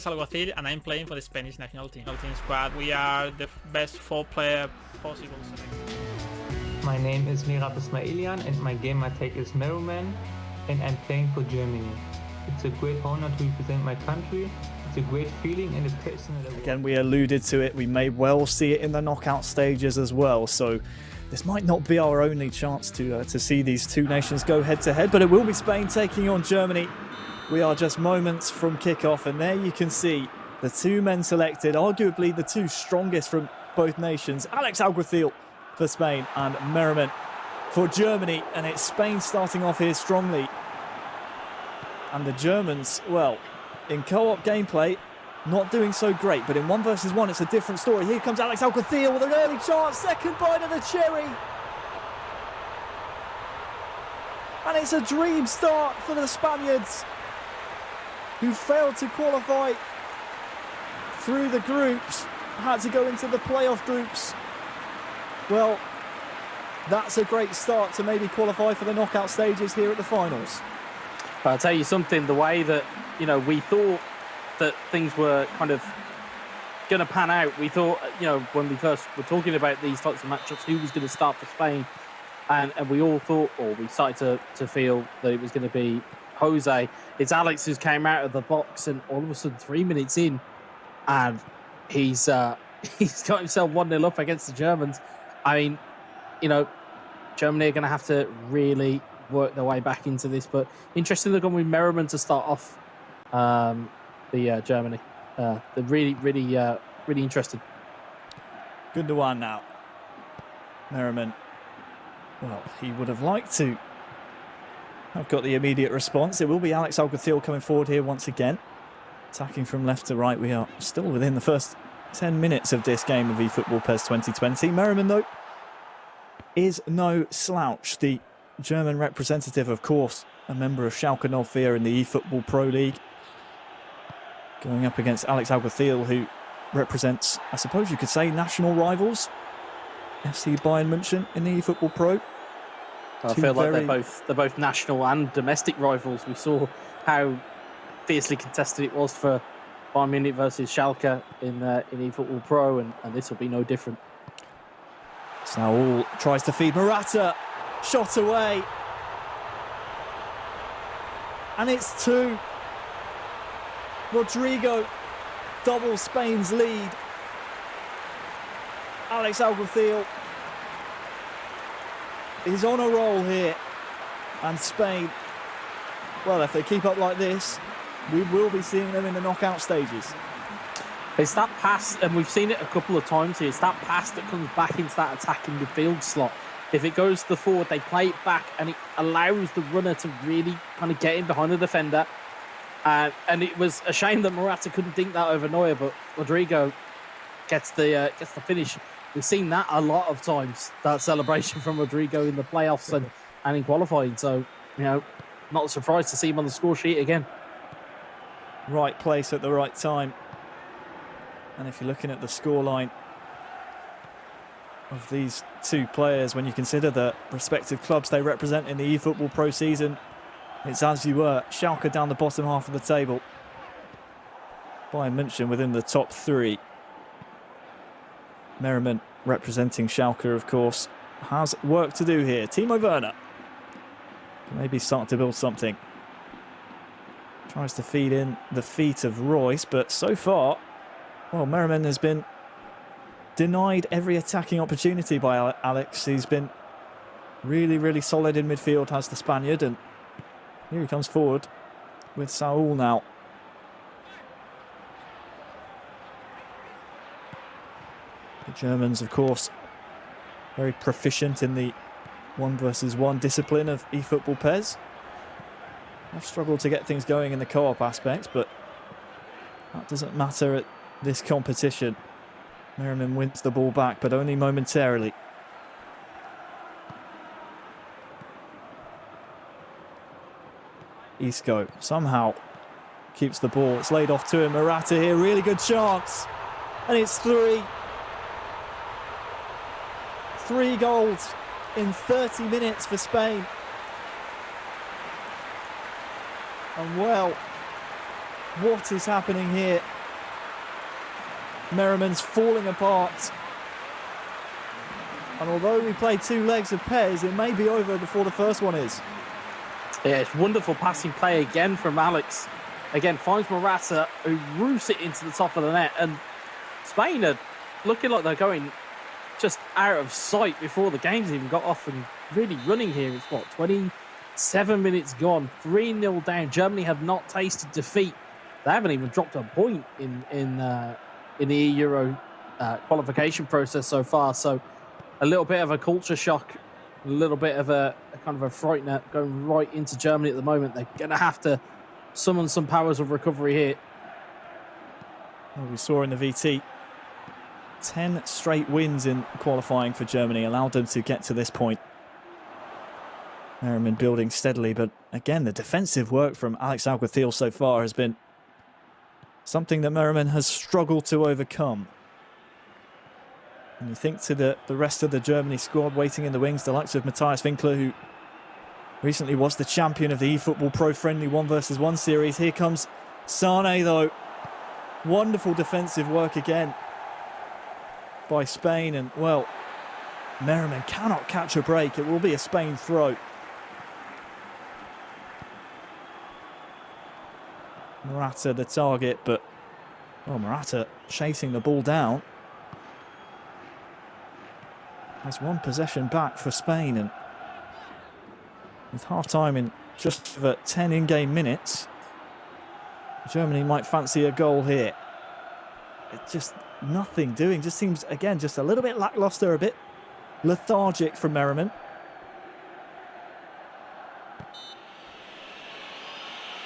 Alex Alguacil, and I'm playing for the Spanish national team squad. We are the best 4-player possible. My name is Mirab Ismailian and my gamer tag is MeroMen, and I'm playing for Germany. It's a great honor to represent my country. It's a great feeling and a personal award. Again, we alluded to it. We may well see it in the knockout stages as well. So this might not be our only chance to see these two nations go head-to-head, but it will be Spain taking on Germany. We are just moments from kickoff, and there you can see the two men selected, arguably the two strongest from both nations. Alex Alguacil for Spain and MeroMen for Germany, and it's Spain starting off here strongly. And the Germans, well, in co-op gameplay, not doing so great, but in 1 versus 1, it's a different story. Here comes Alex Alguacil with an early chance, second bite of the cherry. And it's a dream start for the Spaniards, who failed to qualify through the groups, had to go into the playoff groups. Well, that's a great start to maybe qualify for the knockout stages here at the finals. I'll tell you something, the way that, we thought that things were kind of going to pan out. We thought, when we first were talking about these types of matchups, who was going to start for Spain, and we all thought, or we started to feel that it was going to be Jose. It's Alex who's came out of the box, and all of a sudden 3 minutes in, and he's got himself 1-0 up against the Germans. I mean, Germany are going to have to really work their way back into this, but interesting to go with MeroMen to start off the Germany. They're really interesting. Gundogan now. MeroMen, well, he would have liked to have got the immediate response. It will be Alex Alguacil coming forward here once again. Attacking from left to right. We are still within the first 10 minutes of this game of eFootball PES 2020. MeroMen, though, is no slouch. The German representative, of course, a member of Schalke 04 in the eFootball Pro League. Going up against Alex Alguacil, who represents, I suppose you could say, national rivals. FC Bayern München in the eFootball Pro. I feel like they're both national and domestic rivals. We saw how fiercely contested it was for Bayern Munich versus Schalke in eFootball Pro, and this will be no different. Saul tries to feed Morata. Shot away. And it's 2. Rodrigo doubles Spain's lead. Alex Alguacil is on a roll here. And Spain, well, if they keep up like this, we will be seeing them in the knockout stages. It's that pass, and we've seen it a couple of times here, it's that pass that comes back into that attacking midfield slot. If it goes to the forward, they play it back, and it allows the runner to really kind of get in behind the defender. And it was a shame that Morata couldn't dink that over Neuer, but Rodrigo gets the finish. We've seen that a lot of times, that celebration from Rodrigo in the playoffs and in qualifying. So, not surprised to see him on the score sheet again. Right place at the right time. And if you're looking at the scoreline of these two players, when you consider the respective clubs they represent in the eFootball Pro season, it's as you were. Schalke down the bottom half of the table. Bayern München within the top 3. MeroMen representing Schalke, of course, has work to do here. Timo Werner can maybe start to build something. Tries to feed in the feet of Royce, but so far, well, MeroMen has been denied every attacking opportunity by Alex. He's been really, really solid in midfield, has the Spaniard, and here he comes forward with Saul now. The Germans, of course, very proficient in the 1 versus 1 discipline of eFootball PES. I've struggled to get things going in the co-op aspects, but that doesn't matter at this competition. MeroMen wins the ball back, but only momentarily. Isco somehow keeps the ball. It's laid off to him. Morata here, really good chance. And it's 3. 3 goals in 30 minutes for Spain. And well, What is happening here? MeroMen's falling apart. And although we played 2 legs of PES, it may be over before the first one is. Yeah, it's wonderful passing play again from Alex. Again, finds Morata, who roofs it into the top of the net. And Spain are looking like they're going just out of sight before the game's even got off and really running here. It's what, 27 minutes gone, 3-0 down. Germany have not tasted defeat. They haven't even dropped a point in the eEURO qualification process so far. So a little bit of a culture shock, a little bit of a kind of a frightener going right into Germany at the moment. They're going to have to summon some powers of recovery here. Well, we saw in the VT, 10 straight wins in qualifying for Germany allowed them to get to this point. MeroMen building steadily, but again, the defensive work from Alex Alguacil so far has been something that MeroMen has struggled to overcome. And you think to the rest of the Germany squad waiting in the wings, the likes of Matthias Winkler, who recently was the champion of the eFootball Pro Friendly 1v1 series. Here comes Sane, though. Wonderful defensive work again by Spain. And, well, MeroMen cannot catch a break. It will be a Spain throw. Morata the target, but, well, Morata chasing the ball down. There's one possession back for Spain, and with half-time in just over 10 in-game minutes, Germany might fancy a goal here. It's just nothing doing. Just seems, again, just a little bit lackluster, a bit lethargic from MeroMen.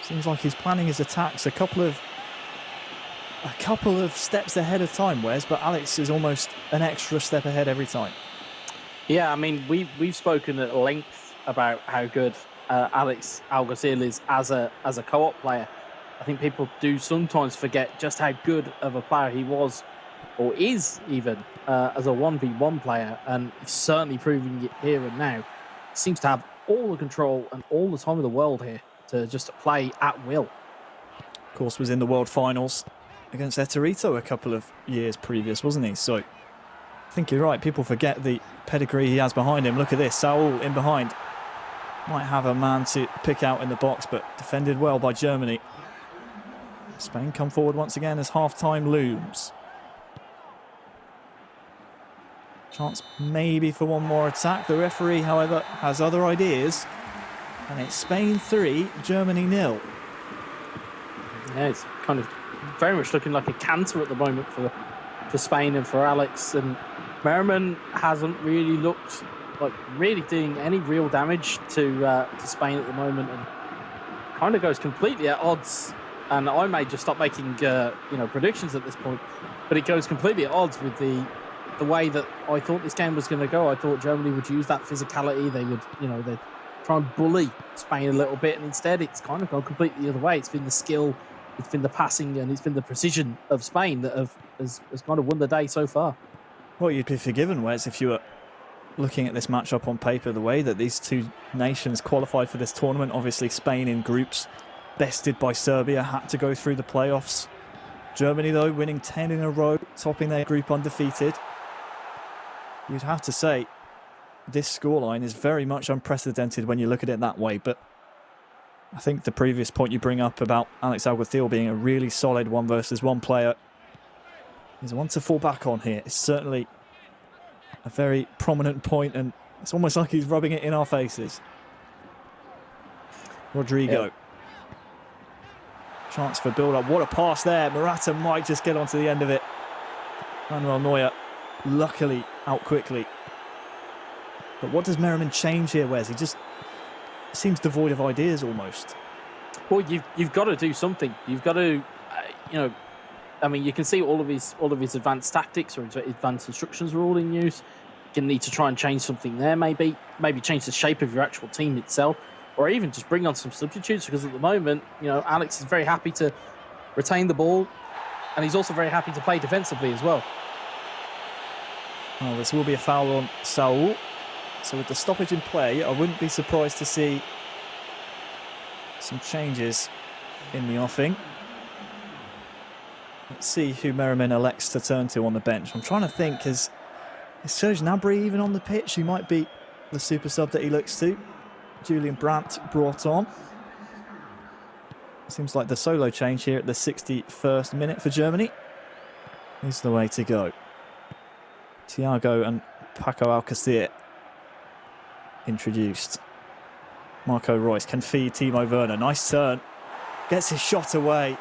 Seems like he's planning his attacks a couple of steps ahead of time, Wes, but Alex is almost an extra step ahead every time. Yeah, I mean, we've spoken at length about how good Alex Alguacil is as a co-op player. I think people do sometimes forget just how good of a player he was, or is even, as a 1v1 player, and he's certainly proving it here and now. He seems to have all the control and all the time in the world here to just play at will. Of course, was in the World Finals against Eterito a couple of years previous, wasn't he? So I think you're right. People forget the pedigree he has behind him. Look at this. Saul in behind. Might have a man to pick out in the box, but defended well by Germany. Spain come forward once again as half-time looms. Chance maybe for one more attack. The referee, however, has other ideas. And it's Spain 3, Germany 0. Yeah, it's kind of very much looking like a canter at the moment for Spain and for Alex. And MeroMen hasn't really looked like really doing any real damage to Spain at the moment, and kind of goes completely at odds. And I may just stop making predictions at this point, but it goes completely at odds with the way that I thought this game was going to go. I thought Germany would use that physicality. They would, they'd try and bully Spain a little bit, and instead it's kind of gone completely the other way. It's been the skill, it's been the passing, and it's been the precision of Spain that has kind of won the day so far. Well, you'd be forgiven, Wes, if you were looking at this matchup on paper, the way that these two nations qualified for this tournament. Obviously, Spain in groups, bested by Serbia, had to go through the playoffs. Germany, though, winning 10 in a row, topping their group undefeated. You'd have to say this scoreline is very much unprecedented when you look at it that way. But I think the previous point you bring up about Alex Alguacil being a really solid 1v1 player is one to fall back on here. It's certainly a very prominent point, and it's almost like he's rubbing it in our faces. Rodrigo. Yep. Chance for build-up. What a pass there. Morata might just get onto the end of it. Manuel Neuer, luckily, out quickly. But what does MeroMen change here, Wes? He just seems devoid of ideas almost. Well, you've got to do something. You've got to, I mean, you can see all of his advanced tactics or advanced instructions are all in use. You need to try and change something there, maybe change the shape of your actual team itself, or even just bring on some substitutes, because at the moment, Alex is very happy to retain the ball, and he's also very happy to play defensively as well. Well, this will be a foul on Saul. So with the stoppage in play, I wouldn't be surprised to see some changes in the offing. Let's see who MeroMen elects to turn to on the bench. I'm trying to think, is Serge Gnabry even on the pitch? He might be the super sub that he looks to. Julian Brandt brought on. Seems like the solo change here at the 61st minute for Germany is the way to go. Thiago and Paco Alcacer introduced. Marco Reus can feed Timo Werner. Nice turn. Gets his shot away.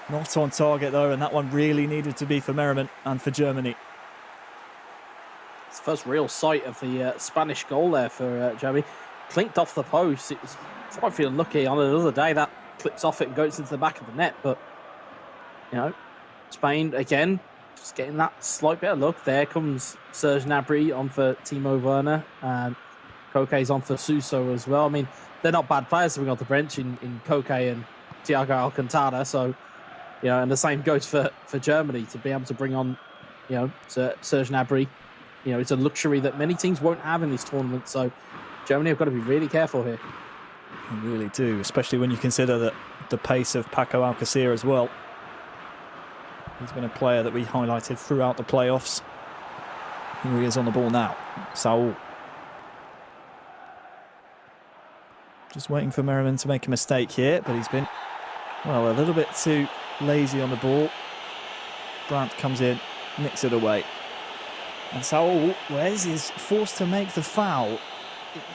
Not on target though, and that one really needed to be for MeroMen and for Germany. It's the first real sight of the Spanish goal there for Germany. Clinked off the post. It was, if I feel lucky, on another day that clips off it and goes into the back of the net. But, you know, Spain, again, just getting that slight bit of luck. There comes Serge Gnabry on for Timo Werner. And Koke's on for Suso as well. I mean, they're not bad players to bring off the bench in Koke and Thiago Alcantara. So, you know, and the same goes for Germany to be able to bring on, you know, Serge Gnabry. You know, it's a luxury that many teams won't have in this tournament. So Germany have got to be really careful here. They really do, especially when you consider that the pace of Paco Alcacer as well. He's been a player that we highlighted throughout the playoffs. Here he is on the ball now. Saul. Just waiting for MeroMen to make a mistake here, but he's been, well, a little bit too lazy on the ball. Brandt comes in, nicks it away. And Saul Wes is forced to make the foul.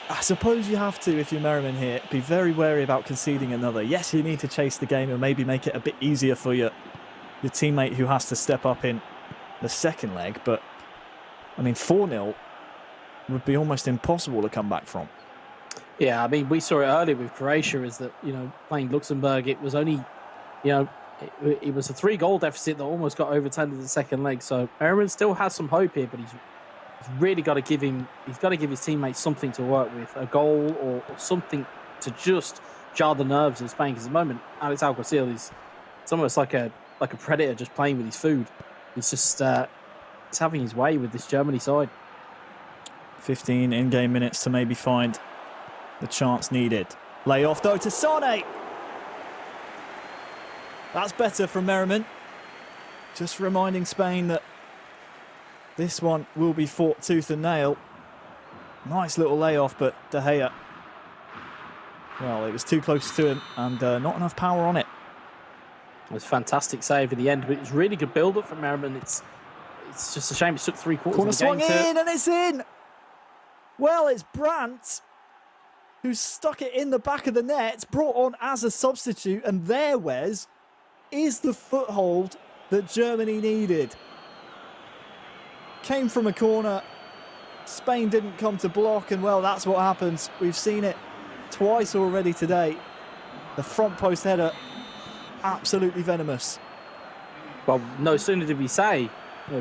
I suppose you have to, if you're MeroMen here, be very wary about conceding another. Yes, you need to chase the game and maybe make it a bit easier for your teammate who has to step up in the second leg. But, I mean, 4-0 would be almost impossible to come back from. Yeah, I mean, we saw it earlier with Croatia, is that, you know, playing Luxembourg, it was only, you know, it was a 3-goal deficit that almost got overturned in the second leg. So MeroMen still has some hope here, but he's really got to give he's got to give his teammates something to work with, a goal or something to just jar the nerves of Spain. Because at the moment, Alex Alguacil is, it's almost like a predator just playing with his food. He's just he's having his way with this Germany side. 15 in-game minutes to maybe find the chance needed. Lay off though to Sane. That's better from MeroMen. Just reminding Spain that this one will be fought tooth and nail. Nice little layoff, but De Gea, well, it was too close to him and not enough power on it. It was a fantastic save at the end, but it was really good build-up from MeroMen. It's just a shame it took 3/4 Corner of the game. swung in and it's in. Well, it's Brandt who stuck it in the back of the net, brought on as a substitute, and there, Wes, is the foothold that Germany needed. Came from a corner, Spain didn't come to block, and well, that's what happens. We've seen it twice already today. The front post header, absolutely venomous. Well, no sooner did we say,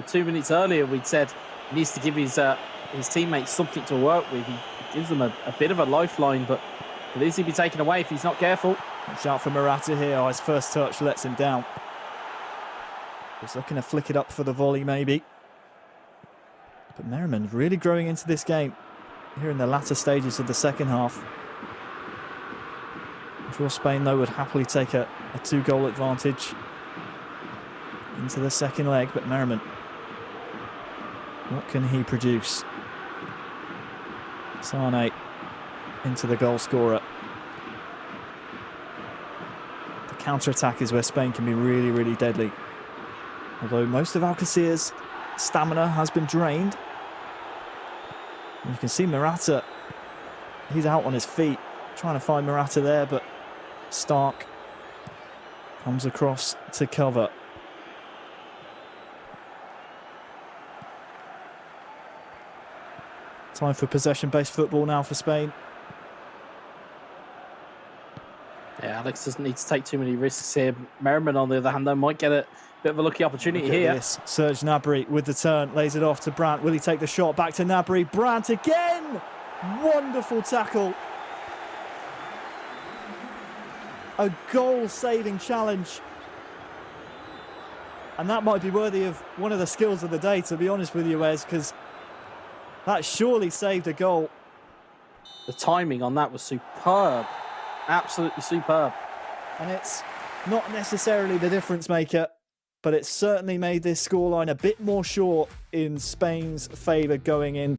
2 minutes earlier, we'd said he needs to give his teammates something to work with. He gives them a bit of a lifeline, but could easily be taken away if he's not careful. Watch out for Morata here. Oh, his first touch lets him down. He's looking to flick it up for the volley, maybe. But MeroMen really growing into this game here in the latter stages of the second half. I'm sure Spain, though, would happily take a 2-goal advantage into the second leg. But MeroMen, what can he produce? Sane into the goal scorer. The counter-attack is where Spain can be really, really deadly. Although most of Alcacer's stamina has been drained. And you can see Morata, he's out on his feet, trying to find Morata there, but Stark comes across to cover. Time for possession-based football now for Spain. Yeah, Alex doesn't need to take too many risks here. MeroMen, on the other hand, though, might get a bit of a lucky opportunity here. This. Serge Gnabry with the turn, lays it off to Brandt. Will he take the shot? Back to Gnabry. Brandt again! Wonderful tackle. A goal-saving challenge. And that might be worthy of one of the skills of the day, to be honest with you, Wes, because that surely saved a goal. The timing on that was superb. Absolutely superb. And it's Not necessarily the difference maker, but it certainly made this scoreline a bit more short in Spain's favour going in.